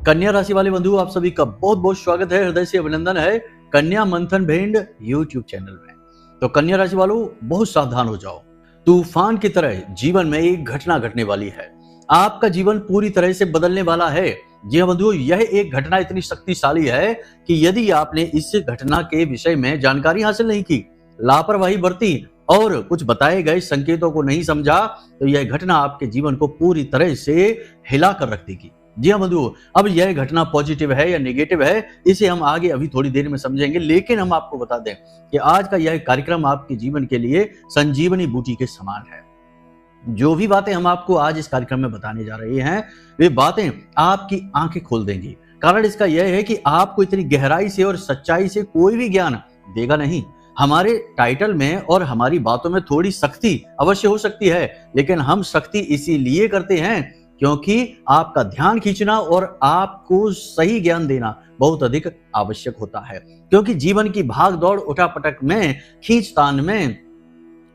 कन्या राशि वाले बंधु, आप सभी का बहुत बहुत स्वागत है, हृदय से अभिनंदन है कन्या मंथन भेंड यूट्यूब चैनल में। तो कन्या राशि वालों, बहुत सावधान हो जाओ। तूफान की तरह जीवन में एक घटना घटने वाली है। आपका जीवन पूरी तरह से बदलने वाला है। जी हाँ बंधुओं, यह एक घटना इतनी शक्तिशाली है कि यदि आपने इस घटना के विषय में जानकारी हासिल नहीं की, लापरवाही बरती और कुछ बताए गए संकेतों को नहीं समझा, तो यह घटना आपके जीवन को पूरी तरह से हिला कर रख देगी। जी हाँ बंधुओं, अब यह घटना पॉजिटिव है या नेगेटिव है, इसे हम आगे अभी थोड़ी देर में समझेंगे। लेकिन हम आपको बता दें कि आज का यह कार्यक्रम आपके जीवन के लिए संजीवनी बूटी के समान है। जो भी बातें हम आपको आज इस कार्यक्रम में बताने जा रहे हैं, वे बातें आपकी आंखें खोल देंगी। कारण इसका यह है कि आपको इतनी गहराई से और सच्चाई से कोई भी ज्ञान देगा नहीं। हमारे टाइटल में और हमारी बातों में थोड़ी सख्ती अवश्य हो सकती है, लेकिन हम सख्ती इसीलिए करते हैं क्योंकि आपका ध्यान खींचना और आपको सही ज्ञान देना बहुत अधिक आवश्यक होता है। क्योंकि जीवन की भाग दौड़, उठापटक में, खींचतान में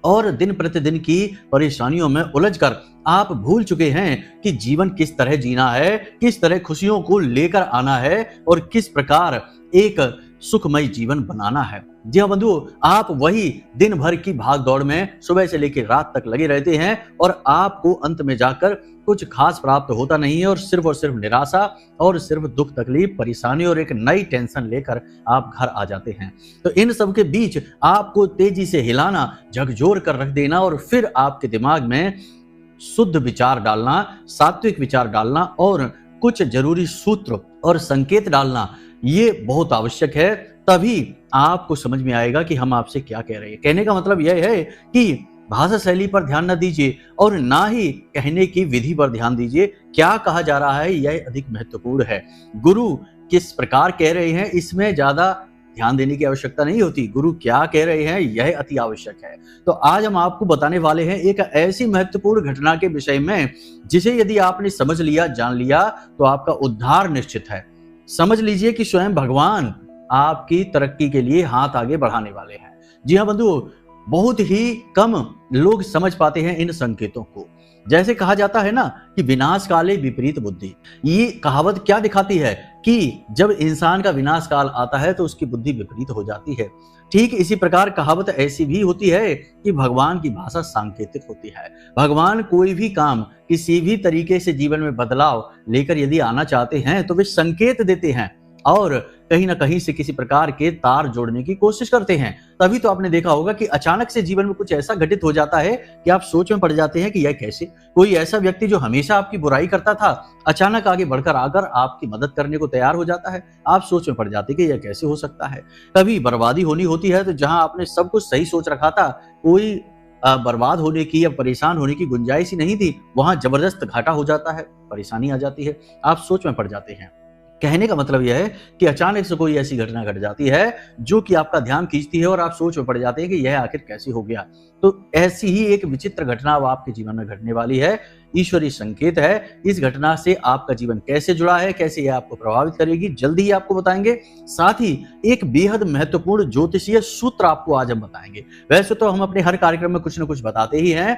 और दिन प्रतिदिन की परेशानियों में उलझकर आप भूल चुके हैं कि जीवन किस तरह जीना है, किस तरह खुशियों को लेकर आना है और किस प्रकार एक सुखमय जीवन बनाना है। जी हाँ बंधुओं, आप वही दिन भर की भाग दौड़ में सुबह से लेकर रात तक लगे रहते हैं और आपको अंत में जाकर कुछ खास प्राप्त होता नहीं है और सिर्फ निराशा और सिर्फ दुख, तकलीफ, परेशानी और एक नई टेंशन लेकर आप घर आ जाते हैं। तो इन सब के बीच आपको तेजी से हिलाना, झकझोर कर रख देना और फिर आपके दिमाग में शुद्ध विचार डालना, सात्विक विचार डालना और कुछ जरूरी सूत्र और संकेत डालना, ये बहुत आवश्यक है। तभी आपको समझ में आएगा कि हम आपसे क्या कह रहे हैं। कहने का मतलब यह है कि भाषा शैली पर ध्यान न दीजिए और ना ही कहने की विधि पर ध्यान दीजिए। क्या कहा जा रहा है यह अधिक महत्वपूर्ण है। गुरु किस प्रकार कह रहे हैं, इसमें ज्यादा ध्यान देने की आवश्यकता नहीं होती। गुरु क्या कह रहे हैं यह अति आवश्यक है। तो आज हम आपको बताने वाले हैं एक ऐसी महत्वपूर्ण घटना के विषय में जिसे यदि आपने समझ लिया, जान लिया, तो आपका उद्धार निश्चित है। समझ लीजिए कि स्वयं भगवान आपकी तरक्की के लिए हाथ आगे बढ़ाने वाले हैं। जी हाँ बंधुओं, बहुत ही कम लोग समझ पाते हैं इन संकेतों को। जैसे कहा जाता है ना कि विनाश काले विपरीत बुद्धि। ये कहावत क्या दिखाती है कि जब इंसान का विनाश काल आता है तो उसकी बुद्धि विपरीत हो जाती है। ठीक इसी प्रकार कहावत ऐसी भी होती है कि भगवान की भाषा सांकेतिक होती है। भगवान कोई भी काम, किसी भी तरीके से जीवन में बदलाव लेकर यदि आना चाहते हैं तो वे संकेत देते हैं और कहीं ना कहीं से किसी प्रकार के तार जोड़ने की कोशिश करते हैं। तभी तो आपने देखा होगा कि अचानक से जीवन में कुछ ऐसा घटित हो जाता है कि आप सोच में पड़ जाते हैं कि यह कैसे। कोई ऐसा व्यक्ति जो हमेशा आपकी बुराई करता था, अचानक आगे बढ़कर आकर आपकी मदद करने को तैयार हो जाता है। आप सोच में पड़ जाते हैं कि यह कैसे हो सकता है। कभी बर्बादी होनी होती है तो जहां आपने सब कुछ सही सोच रखा था, कोई बर्बाद होने की या परेशान होने की गुंजाइश ही नहीं थी, वहां जबरदस्त घाटा हो जाता है, परेशानी आ जाती है, आप सोच में पड़ जाते हैं। कहने का मतलब यह है कि अचानक से कोई ऐसी घटना घट जाती है जो कि आपका ध्यान खींचती है और आप सोच में पड़ जाते हैं कि यह आखिर कैसे हो गया। तो ऐसी ही एक विचित्र घटना अब आपके जीवन में घटने वाली है। ईश्वरीय संकेत है। इस घटना से आपका जीवन कैसे जुड़ा है, कैसे यह आपको प्रभावित करेगी, जल्दी ही आपको बताएंगे। साथ ही एक बेहद महत्वपूर्ण ज्योतिषीय सूत्र आपको आज हम बताएंगे। वैसे तो हम अपने हर कार्यक्रम में कुछ न कुछ बताते ही हैं।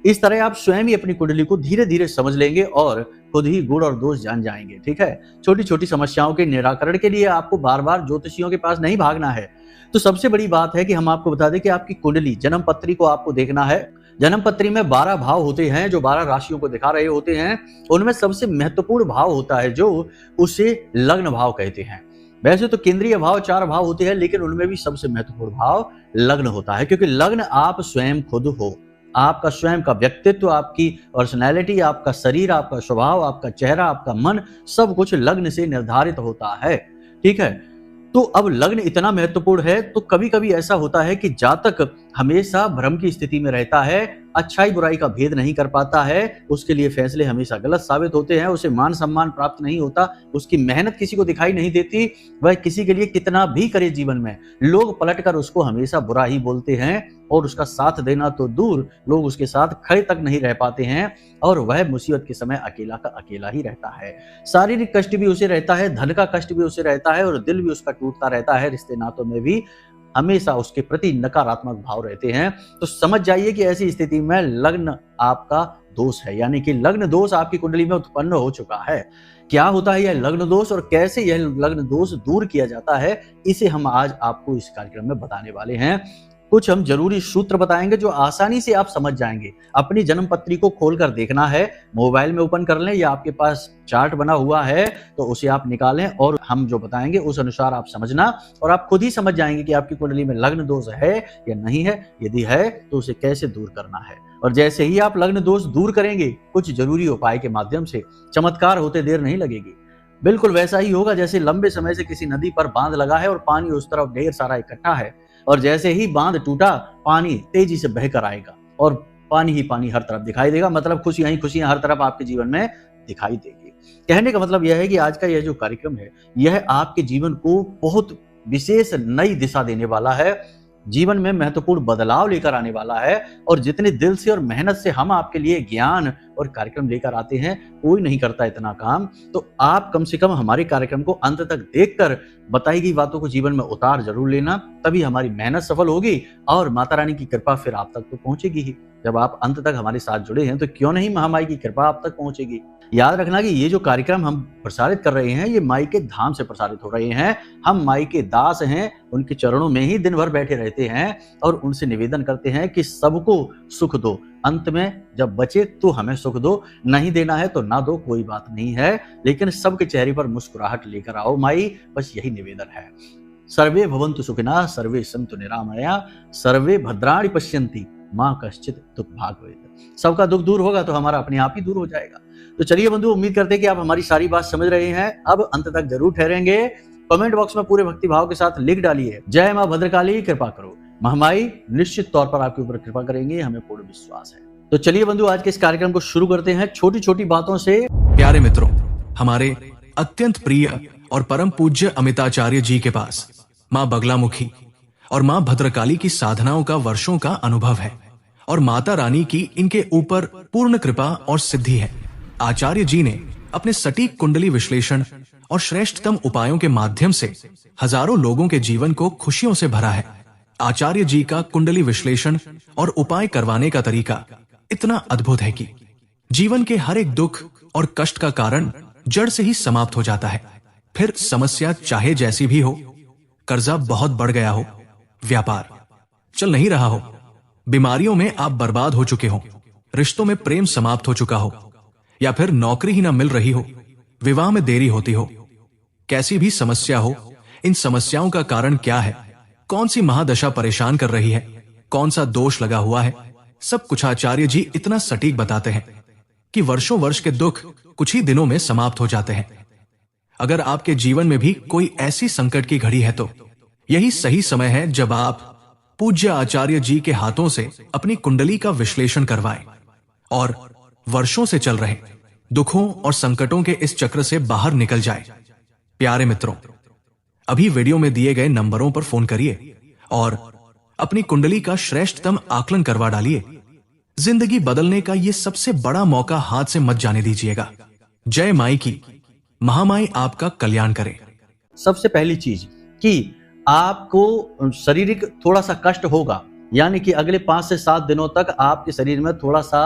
इस तरह आप स्वयं ही अपनी कुंडली को धीरे धीरे समझ लेंगे और खुद ही गुण और दोष जान जाएंगे। ठीक है, छोटी छोटी समस्याओं के निराकरण के लिए आपको बार बार ज्योतिषियों के पास नहीं भागना है। तो सबसे बड़ी बात है कि हम आपको बता दें कि आपकी कुंडली, जन्म पत्री को आपको देखना है। जन्म पत्री में 12 भाव होते हैं जो 12 राशियों को दिखा रहे होते हैं। उनमें सबसे महत्वपूर्ण भाव होता है जो उसे लग्न भाव कहते हैं। वैसे तो केंद्रीय भाव 4 भाव होते हैं, लेकिन उनमें भी सबसे महत्वपूर्ण भाव लग्न होता है, क्योंकि लग्न आप स्वयं खुद हो। आपका स्वयं का व्यक्तित्व, आपकी पर्सनैलिटी, आपका शरीर, आपका स्वभाव, आपका चेहरा, आपका मन, सब कुछ लग्न से निर्धारित होता है। ठीक है, तो अब लग्न इतना महत्वपूर्ण है तो कभी कभी ऐसा होता है कि जातक हमेशा भ्रम की स्थिति में रहता है, अच्छाई बुराई का भेद नहीं कर पाता है, उसके लिए फैसले हमेशा गलत साबित होते हैं, उसे मान सम्मान प्राप्त नहीं होता, उसकी मेहनत किसी को दिखाई नहीं देती। वह किसी के लिए कितना भी करे जीवन में, लोग पलटकर उसको हमेशा बुरा ही बोलते हैं और उसका साथ देना तो दूर, लोग उसके साथ खड़े तक नहीं रह पाते हैं और वह मुसीबत के समय अकेला का अकेला ही रहता है। शारीरिक कष्ट भी उसे रहता है, धन का कष्ट भी उसे रहता है और दिल भी उसका टूटता रहता है, रिश्ते नातों में भी हमेशा उसके प्रति नकारात्मक भाव रहते हैं, तो समझ जाइए कि ऐसी स्थिति में लग्न आपका दोष है, यानी कि लग्न दोष आपकी कुंडली में उत्पन्न हो चुका है। क्या होता है यह लग्न दोष और कैसे यह लग्न दोष दूर किया जाता है, इसे हम आज आपको इस कार्यक्रम में बताने वाले हैं। कुछ हम जरूरी सूत्र बताएंगे जो आसानी से आप समझ जाएंगे। अपनी जन्म पत्री को खोलकर देखना है, मोबाइल में ओपन कर लें या आपके पास चार्ट बना हुआ है तो उसे आप निकालें और हम जो बताएंगे उस अनुसार आप समझना और आप खुद ही समझ जाएंगे कि आपकी कुंडली में लग्न दोष है या नहीं है। यदि है तो उसे कैसे दूर करना है। और जैसे ही आप लग्न दोष दूर करेंगे कुछ जरूरी उपाय के माध्यम से चमत्कार होते देर नहीं लगेगी। बिल्कुल वैसा ही होगा जैसे लंबे समय से किसी नदी पर बांध लगा है और पानी उस तरफ ढेर सारा इकट्ठा है, और जैसे ही बांध टूटा पानी तेजी से बहकर आएगा और पानी ही पानी हर तरफ दिखाई देगा। मतलब खुशियां ही खुशियां हर तरफ आपके जीवन में दिखाई देगी। कहने का मतलब यह है कि आज का यह जो कार्यक्रम है यह आपके जीवन को बहुत विशेष नई दिशा देने वाला है, जीवन में महत्वपूर्ण बदलाव लेकर आने वाला है। और जितने दिल से और मेहनत से हम आपके लिए ज्ञान और कार्यक्रम लेकर आते हैं, कोई नहीं करता इतना काम। तो आप कम से कम हमारे कार्यक्रम को अंत तक देखकर बताई गई बातों को जीवन में उतार जरूर लेना, तभी हमारी मेहनत सफल होगी और माता रानी की कृपा फिर आप तक तो पहुंचेगी ही। जब आप अंत तक हमारे साथ जुड़े हैं तो क्यों नहीं महामाई की कृपा आप तक पहुंचेगी। याद रखना कि ये जो कार्यक्रम हम प्रसारित कर रहे हैं ये माई के धाम से प्रसारित हो रहे हैं। हम माई के दास हैं, उनके चरणों में ही दिन भर बैठे रहते हैं और उनसे निवेदन करते हैं कि सबको सुख दो, अंत में जब बचे तो हमें सुख दो, नहीं देना है तो ना दो, कोई बात नहीं है, लेकिन सबके चेहरे पर मुस्कुराहट लेकर आओ माई, बस यही निवेदन है। सर्वे भवन्तु सुखिनः, सर्वे सन्तु निरामया, सर्वे भद्राणि पश्यन्ति मां कश्चित् दुख भाग भवेत्। सबका दुख दूर होगा तो हमारा अपने आप ही दूर हो जाएगा। तो चलिए बंधु, उम्मीद करते हैं कि आप हमारी सारी बात समझ रहे हैं। अब अंत तक जरूर ठहरेंगे। कमेंट बॉक्स में पूरे भक्ति भाव के साथ लिख डालिए, जय मां भद्रकाली कृपा करो। महामाई निश्चित तौर पर आपके ऊपर कृपा करेंगे, हमें पूर्ण विश्वास है। तो चलिए बंधु, आज के इस कार्यक्रम को शुरू करते हैं छोटी छोटी बातों से। प्यारे मित्रों, हमारे अत्यंत प्रिय और परम पूज्य अमिताचार्य जी के पास मां बगलामुखी और मां भद्रकाली की साधनाओं का वर्षों का अनुभव है और माता रानी की इनके ऊपर पूर्ण कृपा और सिद्धि है। आचार्य जी ने अपने सटीक कुंडली विश्लेषण और श्रेष्ठतम उपायों के माध्यम से हजारों लोगों के जीवन को खुशियों से भरा है। आचार्य जी का कुंडली विश्लेषण और उपाय करवाने का तरीका इतना अद्भुत है कि जीवन के हर एक दुख और कष्ट का कारण जड़ से ही समाप्त हो जाता है। फिर समस्या चाहे जैसी भी हो, कर्जा बहुत बढ़ गया हो, व्यापार चल नहीं रहा हो, बीमारियों में आप बर्बाद हो चुके हो, रिश्तों में प्रेम समाप्त हो चुका हो, या फिर नौकरी ही ना मिल रही हो, विवाह में देरी होती हो, कैसी भी समस्या हो, इन समस्याओं का कारण क्या है, कौन सी महादशा परेशान कर रही है, कौन सा दोष लगा हुआ है, सब कुछ आचार्य जी इतना सटीक बताते हैं कि वर्षों वर्ष के दुख कुछ ही दिनों में समाप्त हो जाते हैं। अगर आपके जीवन में भी कोई ऐसी संकट की घड़ी है तो यही सही समय है जब आप पूज्य आचार्य जी के हाथों से अपनी कुंडली का विश्लेषण करवाएं और वर्षों से चल रहे दुखों और संकटों के इस चक्र से बाहर निकल जाए। प्यारे मित्रों, अभी वीडियो में दिए गए नंबरों पर फोन करिए और अपनी कुंडली का श्रेष्ठतम आकलन करवा डालिए। जिंदगी बदलने का ये सबसे बड़ा मौका हाथ से मत जाने दीजिएगा। जय माई की, महामाई आपका कल्याण करे। सबसे पहली चीज कि आपको शारीरिक थोड़ा सा कष्ट होगा, यानी कि अगले 5 से 7 दिनों तक आपके शरीर में थोड़ा सा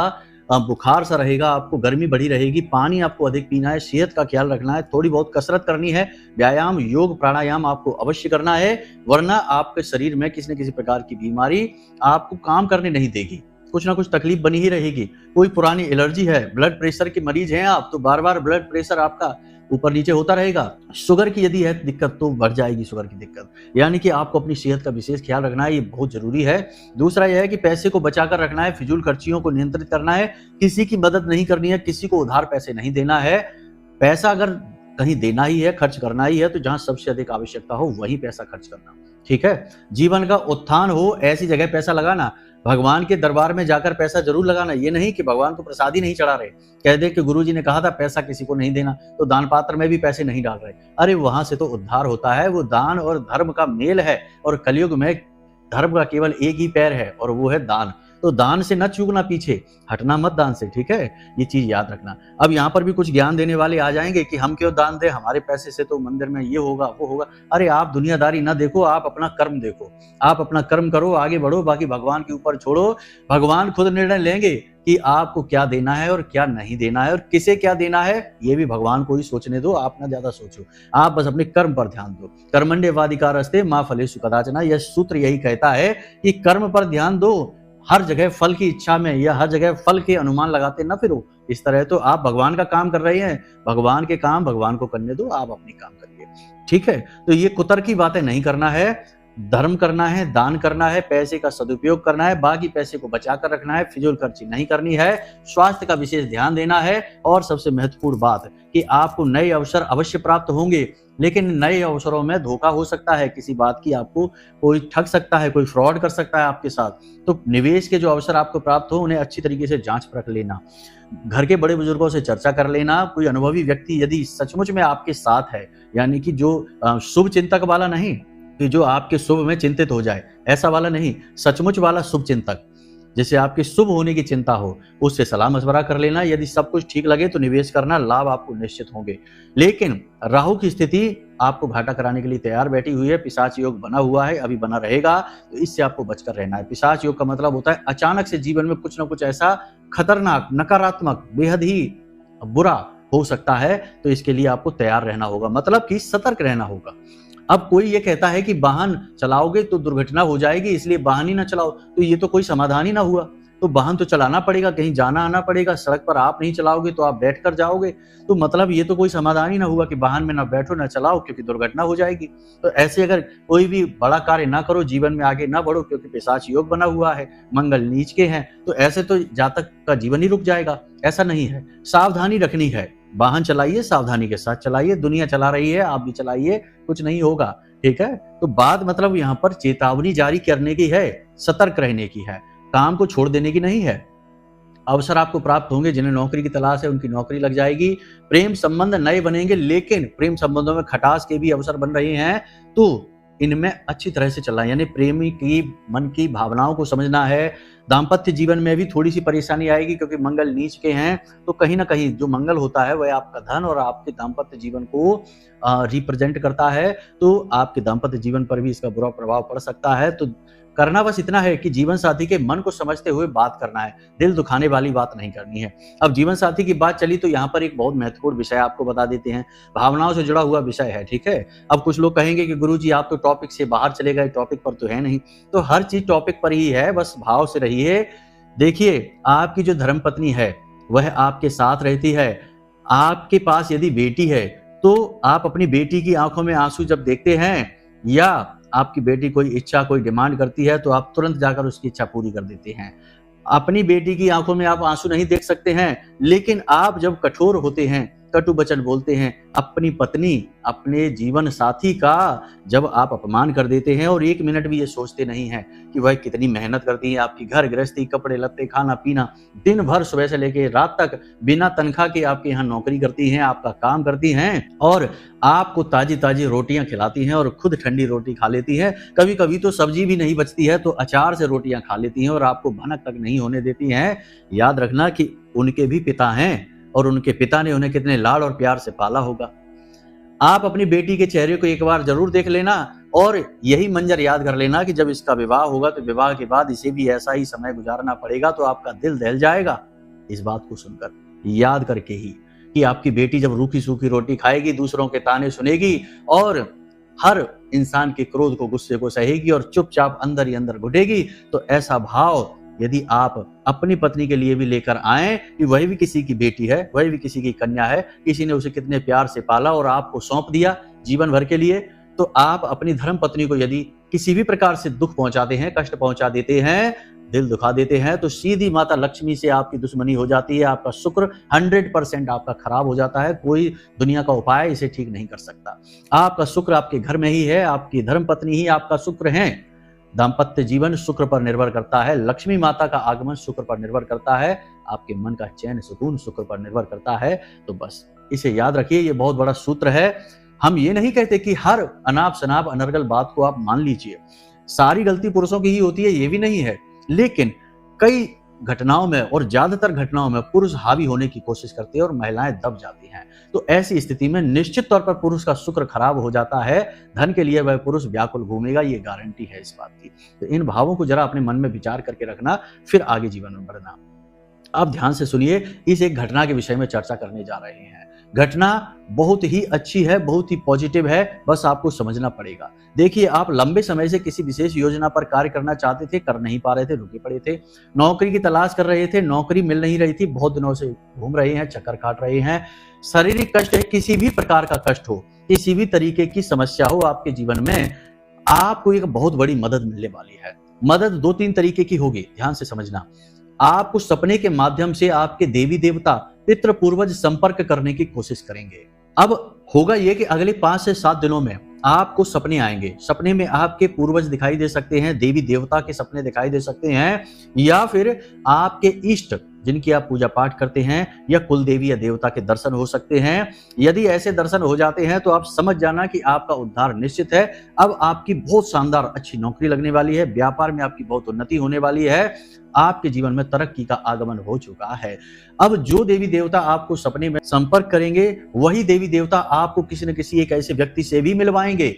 बुखार सा रहेगा, आपको गर्मी बढ़ी रहेगी, पानी आपको अधिक पीना है, सेहत का ख्याल रखना है, थोड़ी बहुत कसरत करनी है, व्यायाम योग प्राणायाम आपको अवश्य करना है, वरना आपके शरीर में किसी न किसी प्रकार की बीमारी आपको काम करने नहीं देगी, कुछ ना कुछ तकलीफ बनी ही रहेगी। कोई पुरानी एलर्जी है, ब्लड प्रेशर के मरीज हैं आप तो बार बार ब्लड प्रेशर आपका ऊपर नीचे होता रहेगा। शुगर की यदि है दिक्कत तो बढ़ जाएगी शुगर की दिक्कत, यानी कि आपको अपनी सेहत का विशेष ख्याल रखना है, ये बहुत जरूरी है। दूसरा यह है कि पैसे को बचाकर रखना है, फिजूल खर्चियों को नियंत्रित करना है, किसी की मदद नहीं करनी है, किसी को उधार पैसे नहीं देना है। पैसा अगर कहीं देना ही है, खर्च करना ही है, तो जहां सबसे अधिक आवश्यकता हो वहीं पैसा खर्च करना, ठीक है। जीवन का उत्थान हो ऐसी जगह पैसा लगाना, भगवान के दरबार में जाकर पैसा जरूर लगाना। ये नहीं कि भगवान को प्रसाद ही नहीं चढ़ा रहे, कह दे कि गुरुजी ने कहा था पैसा किसी को नहीं देना तो दान पात्र में भी पैसे नहीं डाल रहे। अरे वहां से तो उद्धार होता है, वो दान और धर्म का मेल है, और कलयुग में धर्म का केवल एक ही पैर है और वो है दान। तो तो दान से न चूकना पीछे, हटना मत दान से, ठीक है, ये चीज याद रखना। अब यहाँ पर भी कुछ ज्ञान देने वाले आ जाएंगे कि हम क्यों दान दें, हमारे पैसे से तो मंदिर में ये होगा वो होगा। अरे आप दुनियादारी ना देखो, आप अपना कर्म देखो, आप अपना कर्म करो, आगे बढ़ो, बाकी भगवान के ऊपर छोड़ो। भगवान खुद निर्णय लेंगे कि आपको क्या देना है और क्या नहीं देना है और किसे क्या देना है, ये भी भगवान को ही सोचने दो, आप ना ज्यादा सोचो। आप बस अपने कर्म पर ध्यान दो। कर्मण्येवाधिकारस्ते मा फलेषु कदाचन, यह सूत्र यही कहता है कि कर्म पर ध्यान दो, हर जगह फल की इच्छा में या हर जगह फल के अनुमान लगाते न फिरो। इस तरह तो आप भगवान का काम कर रहे हैं, भगवान के काम भगवान को करने दो, आप अपनी काम करिए, ठीक है। तो ये कुतर की बातें नहीं करना है, धर्म करना है, दान करना है, पैसे का सदुपयोग करना है, बाकी पैसे को बचा कर रखना है, फिजूल खर्ची नहीं करनी है, स्वास्थ्य का विशेष ध्यान देना है। और सबसे महत्वपूर्ण बात कि आपको नए अवसर अवश्य प्राप्त होंगे, लेकिन नए अवसरों में धोखा हो सकता है, किसी बात की आपको कोई ठग सकता है, कोई फ्रॉड कर सकता है आपके साथ। तो निवेश के जो अवसर आपको प्राप्त हो उन्हें अच्छी तरीके से जांच परख लेना, घर के बड़े बुजुर्गों से चर्चा कर लेना। कोई अनुभवी व्यक्ति यदि सचमुच में आपके साथ है, यानी कि जो शुभ चिंतक वाला नहीं कि जो आपके शुभ में चिंतित हो जाए, ऐसा वाला नहीं, सचमुच वाला शुभ चिंतक जिसे आपके शुभ होने की चिंता हो, उससे सलाह मशवरा कर लेना। यदि सब कुछ ठीक लगे तो निवेश करना, लाभ आपको निश्चित होंगे। लेकिन राहु की स्थिति आपको घाटा कराने के लिए तैयार बैठी हुई है, पिशाच योग बना हुआ है, अभी बना रहेगा, तो इससे आपको बचकर रहना है। पिशाच योग का मतलब होता है अचानक से जीवन में कुछ ना कुछ ऐसा खतरनाक, नकारात्मक, बेहद ही बुरा हो सकता है, तो इसके लिए आपको तैयार रहना होगा, मतलब कि सतर्क रहना होगा। अब कोई ये कहता है कि वाहन चलाओगे तो दुर्घटना हो जाएगी, इसलिए वाहन ही ना चलाओ, तो ये तो कोई समाधान ही ना हुआ। तो वाहन तो चलाना पड़ेगा, कहीं जाना आना पड़ेगा, सड़क पर आप नहीं चलाओगे तो आप बैठ कर जाओगे, तो मतलब ये तो कोई समाधान ही ना हुआ कि वाहन में ना बैठो ना चलाओ, क्योंकि दुर्घटना हो जाएगी। तो ऐसे अगर कोई भी बड़ा कार्य ना करो, जीवन में आगे ना बढ़ो, क्योंकि पिशाच योग बना हुआ है, मंगल नीच के हैं, तो ऐसे तो जातक का जीवन ही रुक जाएगा। ऐसा नहीं है, सावधानी रखनी है, वाहन चलाइए, सावधानी के साथ चलाइए, दुनिया चला रही है, आप भी चलाइए, कुछ नहीं होगा, ठीक है। तो बात मतलब यहाँ पर चेतावनी जारी करने की है, सतर्क रहने की है, काम को छोड़ देने की नहीं है। अवसर आपको प्राप्त होंगे, जिन्हें नौकरी की तलाश है उनकी नौकरी लग जाएगी, प्रेम संबंध नए बनेंगे, लेकिन प्रेम संबंधों में खटास के भी अवसर बन रहे हैं, तो इनमें अच्छी तरह से चलना है, यानी प्रेमी की मन की भावनाओं को समझना है। दाम्पत्य जीवन में भी थोड़ी सी परेशानी आएगी, क्योंकि मंगल नीच के हैं, तो कहीं ना कहीं जो मंगल होता है वह आपका धन और आपके दाम्पत्य जीवन को रिप्रेजेंट करता है, तो आपके दाम्पत्य जीवन पर भी इसका बुरा प्रभाव पड़ सकता है। तो करना बस इतना है कि जीवन साथी के मन को समझते हुए बात करना है, दिल दुखाने वाली बात नहीं करनी है। अब जीवन साथी की बात चली तो यहाँ पर एक बहुत महत्वपूर्ण विषय आपको बता देते हैं, भावनाओं से जुड़ा हुआ विषय है, ठीक है। अब कुछ लोग कहेंगे कि गुरुजी आप तो टॉपिक से बाहर चले गए, टॉपिक पर तो है नहीं, तो हर चीज टॉपिक पर ही है, बस भाव से रहिए। देखिए, आपकी जो धर्मपत्नी है वह आपके साथ रहती है, आपके पास यदि बेटी है तो आप अपनी बेटी की आंखों में आंसू जब देखते हैं, या आपकी बेटी कोई इच्छा, कोई डिमांड करती है, तो आप तुरंत जाकर उसकी इच्छा पूरी कर देते हैं। अपनी बेटी की आंखों में आप आंसू नहीं देख सकते हैं, लेकिन आप जब कठोर होते हैं, कटु वचन बोलते हैं, अपनी पत्नी, अपने जीवन साथी का जब आप अपमान कर देते हैं और एक मिनट भी ये सोचते नहीं हैं कि वह कितनी मेहनत करती है, आपकी घर गृहस्थी, कपड़े लत्ते, खाना पीना, दिन भर सुबह से लेकर रात तक बिना तनख्वाह के आपके यहाँ नौकरी करती हैं, आपका काम करती हैं, और आपको ताजी ताजी रोटियां खिलाती हैं और खुद ठंडी रोटी खा लेती हैं। कभी कभी तो सब्जी भी नहीं बचती है तो अचार से रोटियां खा लेती हैं और आपको भनक तक नहीं होने देती हैं। याद रखना कि उनके भी पिता हैं और उनके पिता ने उन्हें कितने लाड और प्यार से पाला होगा। आप अपनी बेटी के चेहरे को एक बार जरूर देख लेना और यही मंजर याद कर लेना कि जब इसका विवाह होगा तो विवाह के बाद इसे भी ऐसा ही समय गुजारना पड़ेगा, तो आपका दिल दहल जाएगा इस बात को सुनकर, याद करके ही कि आपकी बेटी जब रूखी सूखी रोटी खाएगी, दूसरों के ताने सुनेगी और हर इंसान के क्रोध को, गुस्से को सहेगी और चुपचाप अंदर ही अंदर घुटेगी, तो ऐसा भाव यदि आप अपनी पत्नी के लिए भी लेकर आए कि वही भी किसी की बेटी है, वही भी किसी की कन्या है, किसी ने उसे कितने प्यार से पाला और आपको सौंप दिया जीवन भर के लिए, तो आप अपनी धर्म पत्नी को यदि किसी भी प्रकार से दुख पहुंचाते हैं, कष्ट पहुंचा देते हैं, दिल दुखा देते हैं, तो सीधी माता लक्ष्मी से आपकी दुश्मनी हो जाती है, आपका शुक्र 100% आपका खराब हो जाता है। कोई दुनिया का उपाय इसे ठीक नहीं कर सकता। आपका शुक्र आपके घर में ही है, आपकी धर्म पत्नी ही आपका शुक्र है। दाम्पत्य जीवन शुक्र पर निर्भर करता है, लक्ष्मी माता का आगमन शुक्र पर निर्भर करता है, आपके मन का चैन सुकून शुक्र पर निर्भर करता है। तो बस इसे याद रखिए, ये बहुत बड़ा सूत्र है। हम ये नहीं कहते कि हर अनाप शनाप अनर्गल बात को आप मान लीजिए, सारी गलती पुरुषों की ही होती है, ये भी नहीं है, लेकिन कई घटनाओं में और ज्यादातर घटनाओं में पुरुष हावी होने की कोशिश करते हैं और महिलाएं दब जाती हैं। तो ऐसी स्थिति में निश्चित तौर पर पुरुष का शुक्र खराब हो जाता है। धन के लिए वह पुरुष व्याकुल घूमेगा, ये गारंटी है इस बात की। तो इन भावों को जरा अपने मन में विचार करके रखना, फिर आगे जीवन में बढ़ना। आप ध्यान से सुनिए, इस एक घटना के विषय में चर्चा करने जा रहे हैं। घटना बहुत ही अच्छी है, बहुत ही पॉजिटिव है, बस आपको समझना पड़ेगा। देखिए, आप लंबे समय से किसी विशेष योजना पर कार्य करना चाहते थे, कर नहीं पा रहे थे, रुके पड़े थे। नौकरी की तलाश कर रहे थे, नौकरी मिल नहीं रही थी, बहुत दिनों से घूम रहे हैं, चक्कर काट रहे हैं। शारीरिक कष्ट है, किसी भी प्रकार का कष्ट हो, किसी भी तरीके की समस्या हो आपके जीवन में, आपको एक बहुत बड़ी मदद मिलने वाली है। मदद 2-3 तरीके की होगी, ध्यान से समझना। आप उस सपने के माध्यम से आपके देवी देवता, पितृ पूर्वज संपर्क करने की कोशिश करेंगे। अब होगा ये कि अगले 5 से 7 दिनों में आपको सपने आएंगे। सपने में आपके पूर्वज दिखाई दे सकते हैं, देवी देवता के सपने दिखाई दे सकते हैं, या फिर आपके इष्ट जिनकी आप पूजा पाठ करते हैं, या कुल देवी या देवता के दर्शन हो सकते हैं। यदि ऐसे दर्शन हो जाते हैं तो आप समझ जाना कि आपका उद्धार निश्चित है। अब आपकी बहुत शानदार अच्छी नौकरी लगने वाली है, व्यापार में आपकी बहुत उन्नति होने वाली है, आपके जीवन में तरक्की का आगमन हो चुका है। अब जो देवी देवता आपको सपने में संपर्क करेंगे, वही देवी देवता आपको किसी न किसी एक ऐसे व्यक्ति से भी मिलवाएंगे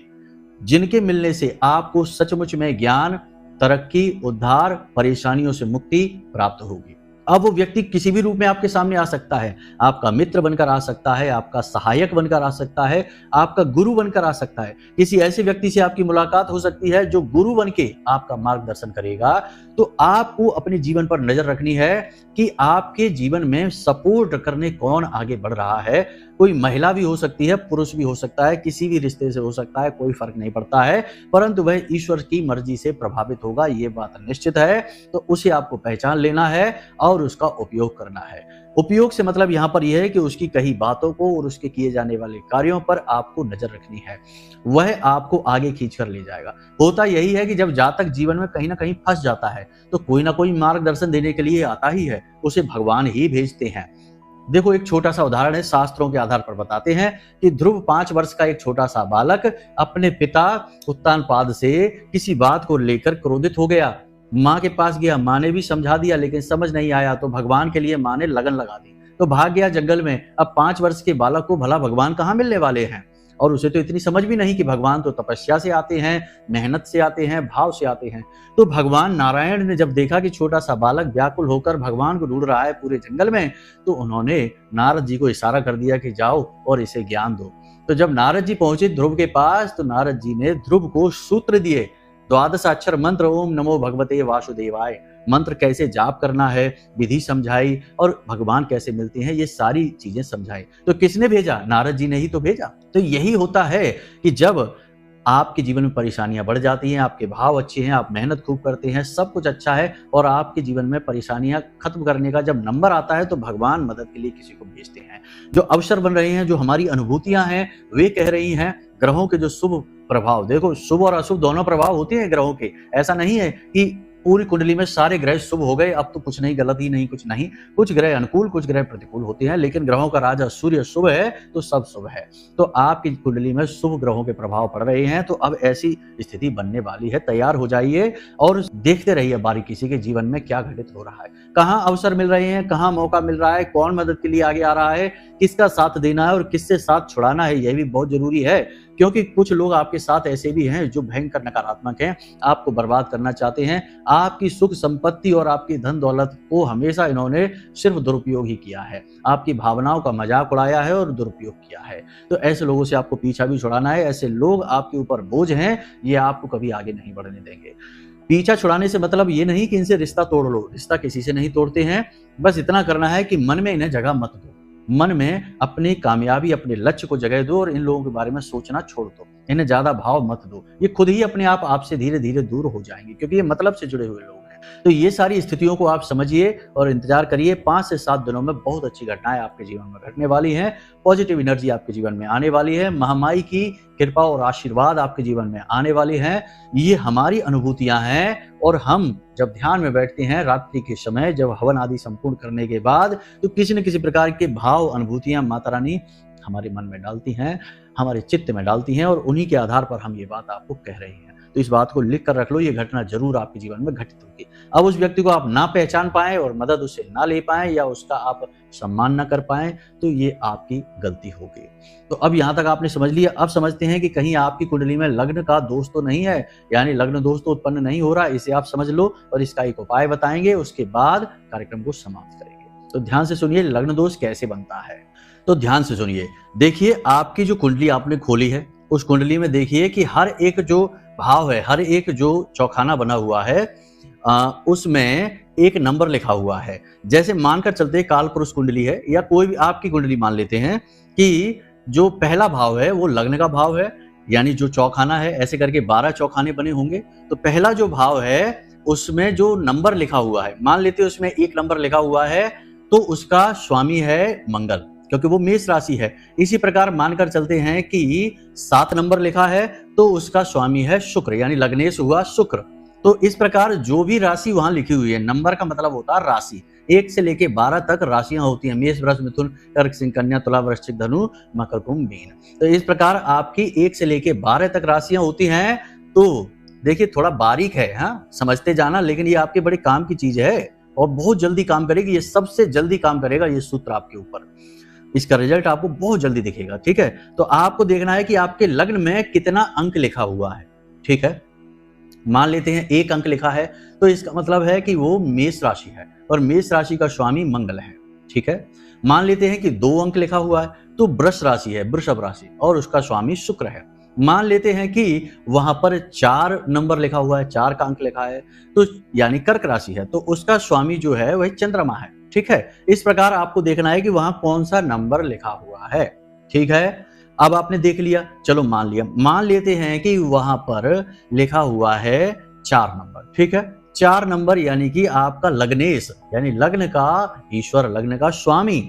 जिनके मिलने से आपको सचमुच में ज्ञान, तरक्की, उद्धार, परेशानियों से मुक्ति प्राप्त होगी। अब वो व्यक्ति किसी भी रूप में आपके सामने आ सकता है, आपका मित्र बनकर आ सकता है, आपका सहायक बनकर आ सकता है, आपका गुरु बनकर आ सकता है। किसी ऐसे व्यक्ति से आपकी मुलाकात हो सकती है जो गुरु बन के आपका मार्गदर्शन करेगा। तो आपको अपने जीवन पर नजर रखनी है कि आपके जीवन में सपोर्ट करने कौन आगे बढ़ रहा है। कोई महिला भी हो सकती है, पुरुष भी हो सकता है, किसी भी रिश्ते से हो सकता है, कोई फर्क नहीं पड़ता है, परंतु वह ईश्वर की मर्जी से प्रभावित होगा, ये बात निश्चित है। तो उसे आपको पहचान लेना है और उसका उपयोग करना है। उपयोग से मतलब यहाँ पर यह है कि उसकी कही बातों को और उसके किए जाने वाले कार्यों पर आपको नजर रखनी है, वह आपको आगे खींच कर ले जाएगा। होता यही है कि जब जातक जीवन में कहीं ना कहीं फंस जाता है तो कोई ना कोई मार्गदर्शन देने के लिए आता ही है, उसे भगवान ही भेजते हैं। देखो, एक छोटा सा उदाहरण है, शास्त्रों के आधार पर बताते हैं कि ध्रुव 5 वर्ष का एक छोटा सा बालक अपने पिता उत्तानपाद से किसी बात को लेकर क्रोधित हो गया। माँ के पास गया, माँ ने भी समझा दिया लेकिन समझ नहीं आया, तो भगवान के लिए माँ ने लगन लगा दी, तो भाग गया जंगल में। अब 5 वर्ष के बालक को भला भगवान कहाँ मिलने वाले हैं, और उसे तो इतनी समझ भी नहीं कि भगवान तो तपस्या से आते हैं, मेहनत से आते हैं, भाव से आते हैं। तो भगवान नारायण ने जब देखा कि छोटा सा बालक व्याकुल होकर भगवान को ढूंढ रहा है पूरे जंगल में, तो उन्होंने नारद जी को इशारा कर दिया कि जाओ और इसे ज्ञान दो। तो जब नारद जी पहुंचे ध्रुव के पास, तो नारद जी ने ध्रुव को सूत्र दिए, 12 अक्षर मंत्र, ओम नमो भगवते वासुदेवाय, मंत्र कैसे जाप करना है, विधि समझाई, और भगवान कैसे मिलते हैं, ये सारी चीजें समझाई। तो किसने भेजा? नारद जी ने ही तो भेजा। तो यही होता है कि जब आपके जीवन में परेशानियां बढ़ जाती हैं, आपके भाव अच्छे हैं, आप मेहनत खूब करते हैं, सब कुछ अच्छा है, और आपके जीवन में परेशानियां खत्म करने का जब नंबर आता है, तो भगवान मदद के लिए किसी को भेजते हैं। जो अवसर बन रहे हैं, जो हमारी अनुभूतियां हैं, वे कह रही हैं ग्रहों के जो शुभ प्रभाव, देखो शुभ और अशुभ दोनों प्रभाव होते हैं ग्रहों के। ऐसा नहीं है कि पूरी कुंडली में सारे ग्रह शुभ हो गए, अब तो कुछ नहीं, गलत ही नहीं, कुछ नहीं। कुछ ग्रह अनुकूल, कुछ ग्रह प्रतिकूल होते हैं, लेकिन ग्रहों का राजा सूर्य शुभ है तो सब शुभ है। तो आपकी कुंडली में शुभ ग्रहों के प्रभाव पड़ रहे हैं, तो अब ऐसी स्थिति बनने वाली है। तैयार हो जाइए और देखते रहिए बारीकी से कि जीवन में क्या घटित हो रहा है, कहाँ अवसर मिल रहे हैं, कहाँ मौका मिल रहा है, कौन मदद के लिए आगे आ रहा है, किसका साथ देना है और किससे साथ छुड़ाना है, यह भी बहुत जरूरी है। क्योंकि कुछ लोग आपके साथ ऐसे भी हैं जो भयंकर नकारात्मक हैं, आपको बर्बाद करना चाहते हैं। आपकी सुख संपत्ति और आपकी धन दौलत को हमेशा इन्होंने सिर्फ दुरुपयोग ही किया है, आपकी भावनाओं का मजाक उड़ाया है और दुरुपयोग किया है। तो ऐसे लोगों से आपको पीछा भी छुड़ाना है। ऐसे लोग आपके ऊपर बोझ हैं, ये आपको कभी आगे नहीं बढ़ने देंगे। पीछा छुड़ाने से मतलब ये नहीं कि इनसे रिश्ता तोड़ लो, रिश्ता किसी से नहीं तोड़ते हैं। बस इतना करना है कि मन में इन्हें जगह मत दो, मन में अपनी कामयाबी, अपने लक्ष्य को जगह दो और इन लोगों के बारे में सोचना छोड़ दो, इन्हें ज्यादा भाव मत दो। ये खुद ही अपने आप आपसे धीरे धीरे दूर हो जाएंगे, क्योंकि ये मतलब से जुड़े हुए लोग हैं। तो ये सारी स्थितियों को आप समझिए और इंतजार करिए। 5 से 7 दिनों में बहुत अच्छी घटनाएं आपके जीवन में घटने वाली हैं। पॉजिटिव एनर्जी आपके जीवन में आने वाली है। महामाई की कृपा और आशीर्वाद आपके जीवन में आने वाले हैं। ये हमारी अनुभूतियां हैं, और हम जब ध्यान में बैठते हैं रात्रि के समय, जब हवन आदि संपूर्ण करने के बाद, तो किसी न किसी प्रकार के भाव, अनुभूतियां माता रानी हमारे मन में डालती हैं, हमारे चित्त में डालती हैं, और उन्हीं के आधार पर हम ये बात आपको कह रहे हैं। तो इस बात को लिख कर रख लो, ये घटना जरूर आपके जीवन में घटित होगी। अब उस व्यक्ति को आप ना पहचान पाए और मदद उससे ना ले पाए या उसका आप सम्मान ना कर पाए, तो ये आपकी गलती होगी। तो अब यहाँ तक आपने समझ लिया। अब समझते हैं कि कहीं आपकी कुंडली में लग्न का दोष तो नहीं है, यानी लग्न दोष तो उत्पन्न नहीं हो रहा, इसे आप समझ लो और इसका एक उपाय बताएंगे, उसके बाद कार्यक्रम को समाप्त करेंगे। तो ध्यान से सुनिए, लग्न दोष कैसे बनता है। तो ध्यान से सुनिए, देखिए आपकी जो कुंडली आपने खोली है, उस कुंडली में देखिए कि हर एक जो भाव है, हर एक जो चौखाना बना हुआ है, उसमें एक नंबर लिखा हुआ है। जैसे मानकर चलते काल पुरुष कुंडली है या कोई भी आपकी कुंडली मान लेते हैं कि जो पहला भाव है वो लग्न का भाव है, यानी जो चौखाना है, ऐसे करके 12 चौखाने बने होंगे। तो पहला जो भाव है उसमें जो नंबर लिखा हुआ है, मान लेते हैं उसमें 1 नंबर लिखा हुआ है, तो उसका स्वामी है मंगल, क्योंकि वो मेष राशि है। इसी प्रकार मानकर चलते हैं कि 7 नंबर लिखा है तो उसका स्वामी है शुक्र, यानी लग्नेश हुआ शुक्र। तो इस प्रकार जो भी राशि वहां लिखी हुई है, नंबर का मतलब होता है राशि, 1 से लेके 12 तक राशियां होती हैं, मेष वृष मिथुन कर्क सिंह कन्या तुला वृश्चिक धनु मकर कुंभ मीन। तो इस प्रकार आपकी 1 से लेके 12 तक राशियां होती हैं। तो देखिए थोड़ा बारीक है, हाँ समझते जाना, लेकिन ये आपके बड़े काम की चीज है और बहुत जल्दी काम करेगी, ये सबसे जल्दी काम करेगा ये सूत्र आपके ऊपर। इसका रिजल्ट आपको बहुत जल्दी दिखेगा, ठीक है। तो आपको देखना है कि आपके लग्न में कितना अंक लिखा हुआ है, ठीक है। मान लेते हैं 1 अंक लिखा है, तो इसका मतलब है कि वो मेष राशि है और मेष राशि का स्वामी मंगल है, ठीक है। मान लेते हैं कि 2 अंक लिखा हुआ है, तो वृष राशि है, वृषभ राशि, और उसका स्वामी शुक्र है। मान लेते हैं कि वहां पर 4 नंबर लिखा हुआ है, 4 का अंक लिखा है, तो यानी कर्क राशि है, तो उसका स्वामी जो है वह चंद्रमा है, ठीक है। इस प्रकार आपको देखना है कि वहां कौन सा नंबर लिखा हुआ है, ठीक है। अब आपने देख लिया, चलो मान लिया, मान लेते हैं कि वहां पर लिखा हुआ है 4 नंबर, ठीक है। 4 नंबर यानी कि आपका लग्नेश, यानी लग्न का ईश्वर, लग्न का स्वामी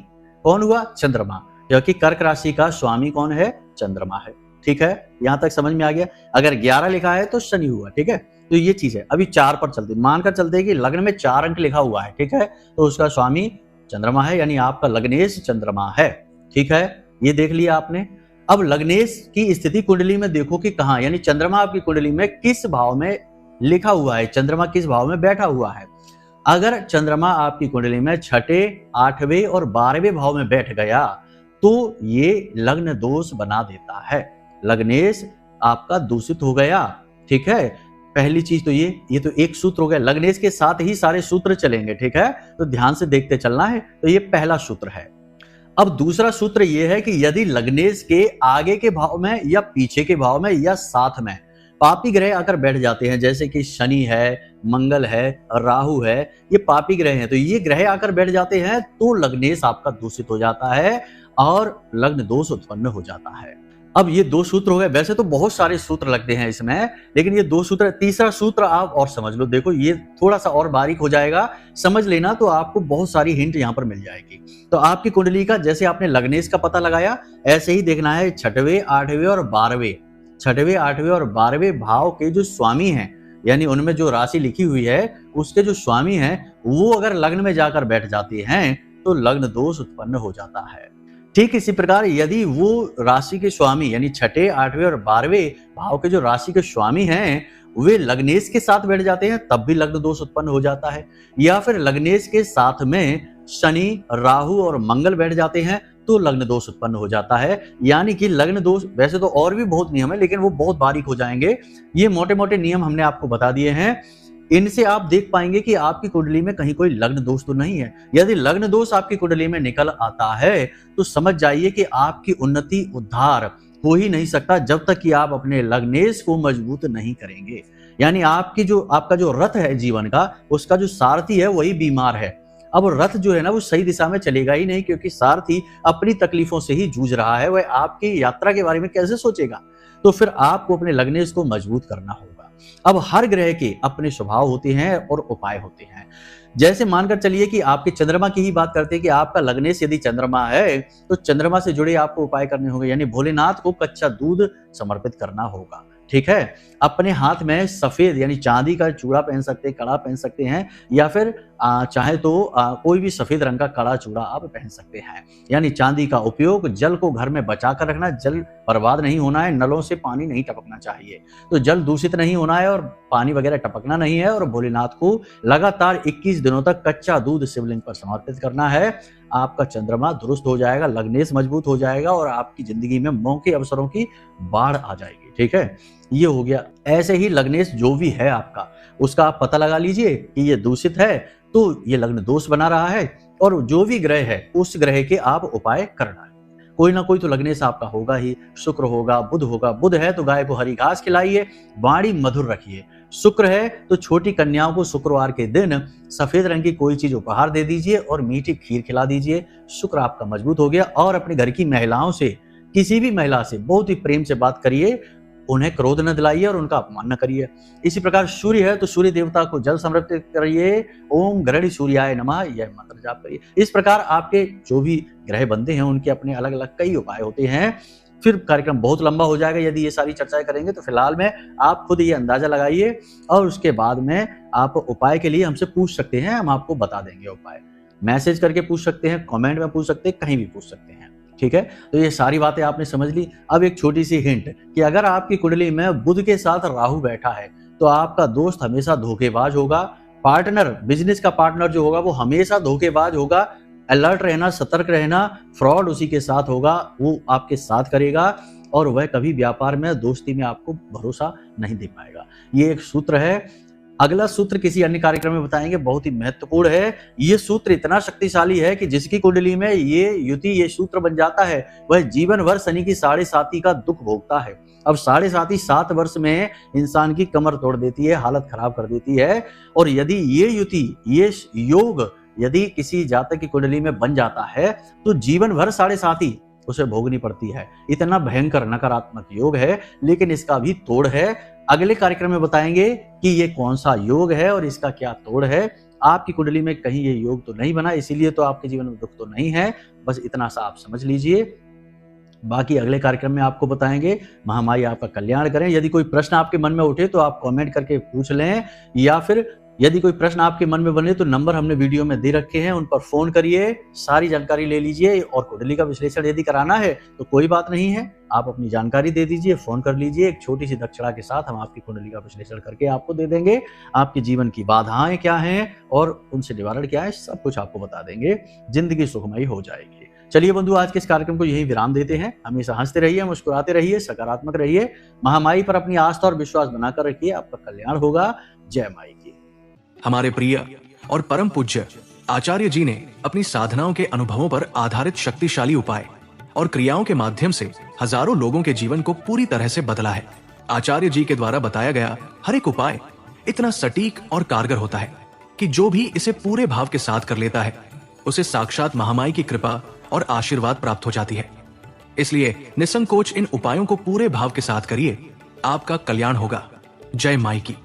कौन हुआ? चंद्रमा, क्योंकि कर्क राशि का स्वामी कौन है? चंद्रमा है, ठीक है। यहां तक समझ में आ गया। अगर 11 लिखा है तो शनि हुआ, ठीक है। तो ये चीज है। अभी 4 पर चलते, मानकर चलते हैं कि लग्न में 4 अंक लिखा हुआ है, ठीक है, तो उसका स्वामी चंद्रमा है, यानी आपका लग्नेश चंद्रमा है, ठीक है। ये देख लिया आपने। अब लग्नेश की स्थिति कुंडली में देखो कि कहां, यानी चंद्रमा आपकी कुंडली में किस भाव में लिखा हुआ है, चंद्रमा किस भाव में बैठा हुआ है। अगर चंद्रमा आपकी कुंडली में 6ठे, 8वें और 12वें भाव में बैठ गया तो ये लग्न दोष बना देता है, लग्नेश आपका दूषित हो गया, ठीक है। पहली चीज तो ये तो एक सूत्र हो गया, लग्नेश के साथ ही सारे सूत्र चलेंगे, ठीक है, तो ध्यान से देखते चलना है। तो ये पहला सूत्र है। अब दूसरा सूत्र ये है कि यदि लग्नेश के आगे के भाव में या पीछे के भाव में या साथ में पापी ग्रह आकर बैठ जाते हैं, जैसे कि शनि है, मंगल है, राहु है, ये पापी ग्रह हैं, तो ये ग्रह आकर बैठ जाते हैं तो लग्नेश आपका दूषित हो जाता है और लग्न दोष उत्पन्न हो जाता है। अब ये 2 सूत्र हो गए। वैसे तो बहुत सारे सूत्र लगते हैं इसमें, लेकिन ये 2 सूत्र, तीसरा सूत्र आप और समझ लो। देखो ये थोड़ा सा और बारीक हो जाएगा, समझ लेना, तो आपको बहुत सारी हिंट यहाँ पर मिल जाएगी। तो आपकी कुंडली का जैसे आपने लग्नेश का पता लगाया, ऐसे ही देखना है 6वें, 8वें और 12वें, 6वें, 8वें और 12वें भाव के जो स्वामी हैं, यानी उनमें जो राशि लिखी हुई है उसके जो स्वामी हैं वो अगर लग्न में जाकर बैठ जाते हैं तो लग्न दोष उत्पन्न हो जाता है। ठीक इसी प्रकार यदि वो राशि के स्वामी यानी 6ठे, 8वें और 12वें भाव के जो राशि के स्वामी हैं वे लग्नेश के साथ बैठ जाते हैं तब भी लग्न दोष उत्पन्न हो जाता है, या फिर लग्नेश के साथ में शनि, राहु और मंगल बैठ जाते हैं तो लग्न दोष उत्पन्न हो जाता है। यानी कि लग्न दोष, वैसे तो और भी बहुत नियम है लेकिन वो बहुत बारीक हो जाएंगे, ये मोटे मोटे नियम हमने आपको बता दिए हैं। इनसे आप देख पाएंगे कि आपकी कुंडली में कहीं कोई लग्न दोष तो नहीं है। यदि लग्न दोष आपकी कुंडली में निकल आता है तो समझ जाइए कि आपकी उन्नति, उद्धार हो ही नहीं सकता जब तक कि आप अपने लग्नेश को मजबूत नहीं करेंगे। यानी आपका जो रथ है जीवन का, उसका जो सारथी है वही बीमार है। अब रथ जो है ना वो सही दिशा में चलेगा ही नहीं, क्योंकि सारथी अपनी तकलीफों से ही जूझ रहा है, वह आपकी यात्रा के बारे में कैसे सोचेगा। तो फिर आपको अपने लग्नेश को मजबूत करना होगा। अब हर ग्रह के अपने स्वभाव होते हैं और उपाय होते हैं। जैसे मानकर चलिए कि आपके चंद्रमा की ही बात करते हैं कि आपका लग्नेश यदि चंद्रमा है तो चंद्रमा से जुड़े आपको उपाय करने होंगे, यानी भोलेनाथ को कच्चा दूध समर्पित करना होगा, ठीक है। अपने हाथ में सफेद यानी चांदी का चूड़ा पहन सकते हैं, कड़ा पहन सकते हैं, या फिर चाहे तो कोई भी सफेद रंग का कड़ा चूड़ा आप पहन सकते हैं। यानी चांदी का उपयोग, जल को घर में बचा कर रखना, जल बर्बाद नहीं होना है, नलों से पानी नहीं टपकना चाहिए, तो जल दूषित नहीं होना है और पानी वगैरह टपकना नहीं है। और भोलेनाथ को लगातार 21 दिनों तक कच्चा दूध शिवलिंग पर समर्पित करना है। आपका चंद्रमा दुरुस्त हो जाएगा, लग्नेश मजबूत हो जाएगा और आपकी जिंदगी में मौके अवसरों की बाढ़ आ जाएगी। ठीक है, ये हो गया। ऐसे ही लग्नेश जो भी है आपका, उसका आप पता लगा लीजिए कि ये दूषित है तो ये लग्न दोष बना रहा है, और जो भी ग्रह है उस ग्रह के आप उपाय करना है। कोई ना कोई तो लग्नेश आपका होगा ही। शुक्र होगा, बुध होगा। बुध है तो गाय को हरी घास खिलाइए, वाणी मधुर रखिए। शुक्र है तो छोटी कन्याओं को शुक्रवार के दिन सफेद रंग की कोई चीज उपहार दे दीजिए और मीठी खीर खिला दीजिए। शुक्र आपका मजबूत हो गया। और अपने घर की महिलाओं से, किसी भी महिला से बहुत ही प्रेम से बात करिए, उन्हें क्रोध न दिलाइए और उनका अपमान न करिए। इसी प्रकार सूर्य है तो सूर्य देवता को जल समर्पित करिए। ओम गृणी सूर्याय नमः, यह मंत्र जाप करिए। इस प्रकार आपके जो भी ग्रह बनते हैं उनके अपने अलग अलग कई उपाय होते हैं। फिर कार्यक्रम बहुत लंबा हो जाएगा यदि ये सारी चर्चाएं करेंगे, तो फिलहाल में आप खुद ये अंदाजा लगाइए और उसके बाद में आप उपाय के लिए हमसे पूछ सकते हैं, हम आपको बता देंगे उपाय। मैसेज करके पूछ सकते हैं, कमेंट में पूछ सकते हैं, कहीं भी पूछ सकते हैं। ठीक है, तो ये सारी बातें आपने समझ ली। अब एक छोटी सी हिंट कि अगर आपकी कुंडली में बुध के साथ राहु बैठा है तो आपका दोस्त हमेशा धोखेबाज होगा। पार्टनर, बिजनेस का पार्टनर जो होगा वो हमेशा धोखेबाज होगा। अलर्ट रहना, सतर्क रहना। फ्रॉड उसी के साथ होगा, वो आपके साथ करेगा और वह कभी व्यापार में, दोस्ती में आपको भरोसा नहीं दे पाएगा। ये एक सूत्र है। अगला सूत्र किसी अन्य कार्यक्रम में बताएंगे, बहुत ही महत्वपूर्ण है। ये सूत्र इतना शक्तिशाली है कि जिसकी कुंडली में ये युति, ये सूत्र बन जाता है, वह जीवन भर शनि की 7.5 का दुख भोगता है। अब 7.5 7 वर्ष में इंसान की कमर तोड़ देती है, हालत खराब कर देती है। और यदि ये युति, ये योग यदि किसी जातक की कुंडली में बन जाता है तो जीवन भर 7.5 उसे भोगनी पड़ती है। इतना भयंकर नकारात्मक योग है, लेकिन इसका भी तोड़ है। अगले कार्यक्रम में बताएंगे कि ये कौन सा योग है और इसका क्या तोड़ है। आपकी कुंडली में कहीं ये योग तो नहीं बना, इसीलिए तो आपके जीवन में दुख तो नहीं है। बस इतना सा आप समझ लीजिए। बाकी अगले कार्यक्रम में आपको बताएंगे। महामाई आपका कल्याण करें। यदि कोई प्रश्न आपके मन में उठे तो आप कमेंट करके पूछ लें, या फिर यदि कोई प्रश्न आपके मन में बने तो नंबर हमने वीडियो में दे रखे हैं, उन पर फोन करिए, सारी जानकारी ले लीजिए। और कुंडली का विश्लेषण यदि कराना है तो कोई बात नहीं है, आप अपनी जानकारी दे दीजिए, फोन कर लीजिए। एक छोटी सी दक्षिणा के साथ हम आपकी कुंडली का विश्लेषण करके आपको दे देंगे। आपके जीवन की बाधाएं क्या हैं और उनसे निवारण क्या है, सब कुछ आपको बता देंगे। जिंदगी सुखमयी हो जाएगी। चलिए बंधु, आज के इस कार्यक्रम को यही विराम देते हैं। हमेशा हंसते रहिए, मुस्कुराते रहिए, सकारात्मक रहिए। महामाई पर अपनी आस्था और विश्वास बनाकर रखिए, आपका कल्याण होगा। जय माई की। हमारे प्रिय और परम पूज्य आचार्य जी ने अपनी साधनाओं के अनुभवों पर आधारित शक्तिशाली उपाय और क्रियाओं के माध्यम से हजारों लोगों के जीवन को पूरी तरह से बदला है। आचार्य जी के द्वारा बताया गया हर एक उपाय इतना सटीक और कारगर होता है कि जो भी इसे पूरे भाव के साथ कर लेता है, उसे साक्षात महामाई की कृपा और आशीर्वाद प्राप्त हो जाती है। इसलिए निसंकोच इन उपायों को पूरे भाव के साथ करिए, आपका कल्याण होगा। जय माई की।